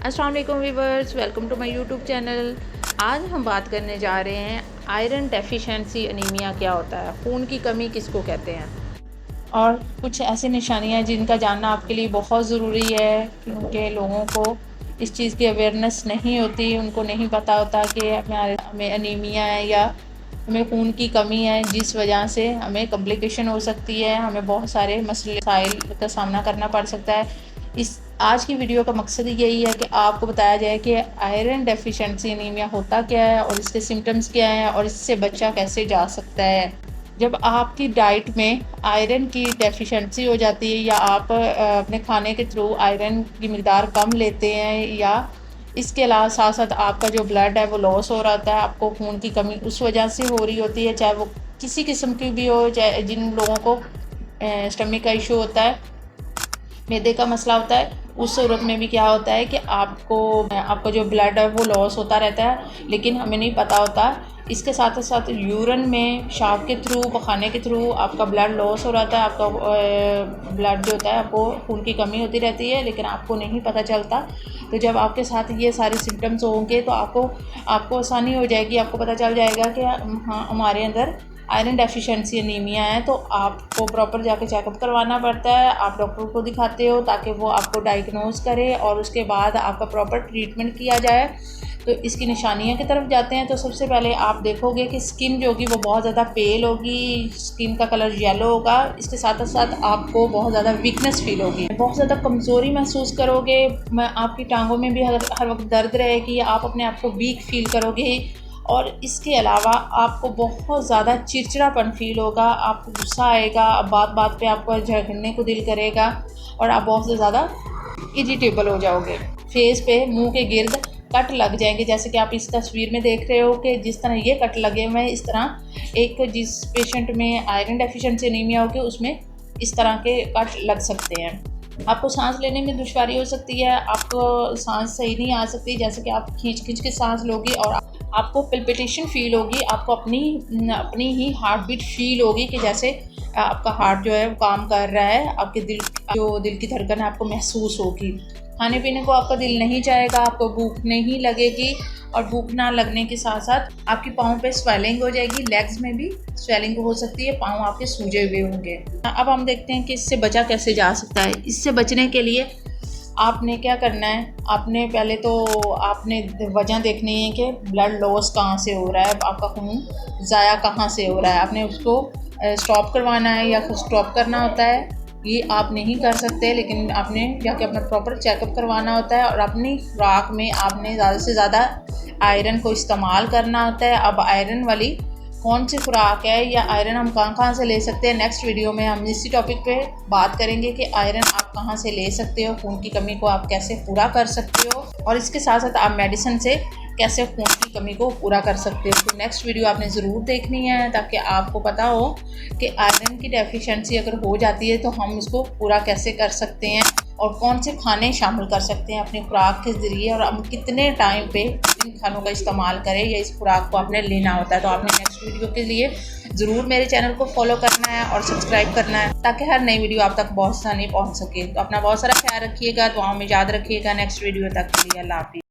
अस्सलाम वालेकुम viewers, welcome to my YouTube channel. आज हम बात करने जा रहे हैं आयरन डेफिशिएंसी एनीमिया क्या होता है, खून की कमी किसको कहते हैं, और कुछ ऐसी निशानियां हैं जिनका जानना आपके लिए बहुत ज़रूरी है क्योंकि लोगों को इस चीज़ की अवेयरनेस नहीं होती, उनको नहीं पता होता कि हमें एनीमिया है या हमें खून की कमी है, जिस वजह से हमें कॉम्प्लिकेशन हो सकती है, हमें बहुत सारे मसाइल का सामना करना पड़ सकता है। इस आज की वीडियो का मकसद यही है कि आपको बताया जाए कि आयरन डेफिशिएंसी एनीमिया होता क्या है और इसके सिम्टम्स क्या हैं और इससे बचा कैसे जा सकता है। जब आपकी डाइट में आयरन की डेफिशिएंसी हो जाती है या आप अपने खाने के थ्रू आयरन की मिकदार कम लेते हैं या इसके अलावा साथ साथ आपका जो ब्लड है वो लॉस हो रहा होता है, आपको खून की कमी उस वजह से हो रही होती है, चाहे वो किसी किस्म की भी हो, चाहे जिन लोगों को स्टमक का इशू होता है, मैदे का मसला होता है, उस सूरत में भी क्या होता है कि आपको जो ब्लड है वो लॉस होता रहता है, लेकिन हमें नहीं पता होता। इसके साथ साथ यूरिन में पेशाब के थ्रू, पखाने के थ्रू आपका ब्लड लॉस हो रहा था, आपका ब्लड जो होता है, आपको खून की कमी होती रहती है लेकिन आपको नहीं पता चलता। तो जब आपके साथ ये सारे सिम्टम्स होंगे तो आपको आसानी हो जाएगी, आपको पता चल जाएगा कि हाँ हमारे अंदर आयरन डेफिशिएंसी एनीमिया है। तो आपको प्रॉपर जाके चेकअप करवाना पड़ता है, आप डॉक्टर को दिखाते हो ताकि वो आपको डायग्नोज करे और उसके बाद आपका प्रॉपर ट्रीटमेंट किया जाए। तो इसकी निशानियों की तरफ जाते हैं तो सबसे पहले आप देखोगे कि स्किन जो होगी वो बहुत ज़्यादा पेल होगी, स्किन का कलर येलो होगा, इसके साथ साथ आपको बहुत ज़्यादा वीकनेस फील होगी, बहुत ज़्यादा कमज़ोरी महसूस करोगे, आपकी टांगों में भी हर वक्त दर्द रहेगी, आप अपने आप को वीक फील करोगे और इसके अलावा आपको बहुत ज़्यादा चिड़चिड़ापन फील होगा, आपको गुस्सा आएगा, बात बात पे आपको झगड़ने को दिल करेगा और आप बहुत ज़्यादा इरिटेबल हो जाओगे। फेस पे, मुंह के गिर्द कट लग जाएंगे, जैसे कि आप इस तस्वीर में देख रहे हो कि जिस तरह ये कट लगे हुए हैं, इस तरह जिस पेशेंट में आयरन डेफिशिएंसी एनीमिया हो के उसमें इस तरह के कट लग सकते हैं। आपको सांस लेने में दुश्वारी हो सकती है, आपको सांस सही नहीं आ सकती, जैसे कि आप खींच खींच के सांस लोगी और आपको पिल्पिटेशन फील होगी, आपको अपनी ही हार्ट बीट फील होगी कि जैसे आपका हार्ट जो है वो काम कर रहा है, आपके दिल की धड़कन है आपको महसूस होगी। खाने पीने को आपका दिल नहीं चाहेगा, आपको भूख नहीं लगेगी और भूख ना लगने के साथ साथ आपकी पाँव पे स्वेलिंग हो जाएगी, लेग्स में भी स्वेलिंग हो सकती है, पाँव आपके सूजे हुए होंगे। अब हम देखते हैं कि इससे बचा कैसे जा सकता है। इससे बचने के लिए आपने क्या करना है, आपने पहले तो आपने वजह देखनी है कि ब्लड लॉस कहाँ से हो रहा है, आपका खून ज़ाया कहाँ से हो रहा है, आपने उसको स्टॉप करवाना है या स्टॉप करना होता है। ये आप नहीं कर सकते लेकिन आपने जाके अपना प्रॉपर चेकअप करवाना होता है और अपनी खुराक में आपने ज़्यादा से ज़्यादा आयरन को इस्तेमाल करना होता है। अब आयरन वाली कौन सी खुराक है या आयरन हम कहाँ से ले सकते हैं, नेक्स्ट वीडियो में हम इसी टॉपिक पे बात करेंगे कि आयरन आप कहाँ से ले सकते हो, खून की कमी को आप कैसे पूरा कर सकते हो और इसके साथ साथ आप मेडिसिन से कैसे खून की कमी को पूरा कर सकते हो। तो नेक्स्ट वीडियो आपने ज़रूर देखनी है ताकि आपको पता हो कि आयरन की डेफिशिएंसी अगर हो जाती है तो हम इसको पूरा कैसे कर सकते हैं और कौन से खाने शामिल कर सकते हैं अपनी खुराक के ज़रिए और हम कितने टाइम पे इन खानों का इस्तेमाल करें या इस खुराक को आपने लेना होता है। तो आपने नेक्स्ट वीडियो के लिए ज़रूर मेरे चैनल को फॉलो करना है और सब्सक्राइब करना है ताकि हर नई वीडियो आप तक बहुत आसानी पहुँच सके। तो अपना बहुत सारा ख्याल रखिएगा, दुआओं में याद रखिएगा। नेक्स्ट वीडियो तक के लिए अल्लाह हाफ़िज़।